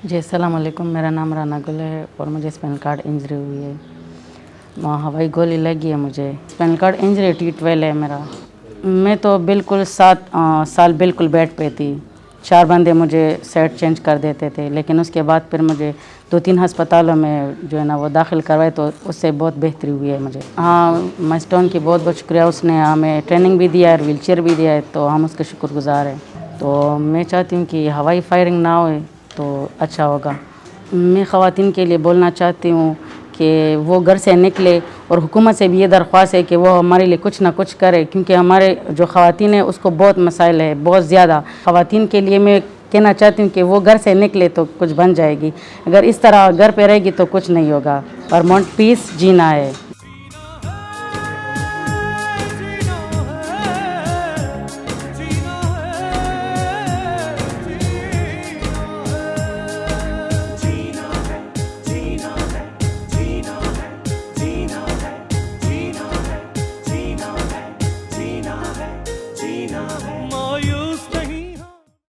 जी अस्सलाम वालेकुम, मेरा नाम राना गुल है और मुझे स्पाइनल कार्ड इंजरी हुई है। हवाई गोली लगी है मुझे। स्पाइनल कार्ड इंजरी T12 है मेरा। मैं तो बिल्कुल 7 साल बिल्कुल बेड पे थी। 4 बंदे मुझे सेट चेंज कर देते थे, लेकिन उसके बाद फिर मुझे 2-3 अस्पतालों में जो है ना वो दाखिल करवाए, तो उससे बहुत बेहतरी हुई है मुझे। हाँ, मास्टोन की बहुत बहुत शुक्रिया, उसने हमें ट्रेनिंग भी दिया है, व्हीलचेयर भी दिया है, तो हम उसके शुक्रगुज़ार हैं। तो मैं चाहती हूँ कि हवाई फायरिंग ना होए तो अच्छा होगा। मैं ख़वातीन के लिए बोलना चाहती हूँ कि वो घर से निकले, और हुकूमत से भी ये दरख्वास्त है कि वो हमारे लिए कुछ ना कुछ करे, क्योंकि हमारे जो ख़वातीन है उसको बहुत मसाइल है, बहुत ज़्यादा। ख़वातीन के लिए मैं कहना चाहती हूँ कि वो घर से निकले तो कुछ बन जाएगी। अगर इस तरह घर पे रहेगी तो कुछ नहीं होगा। परमानेंट पीस जीना है।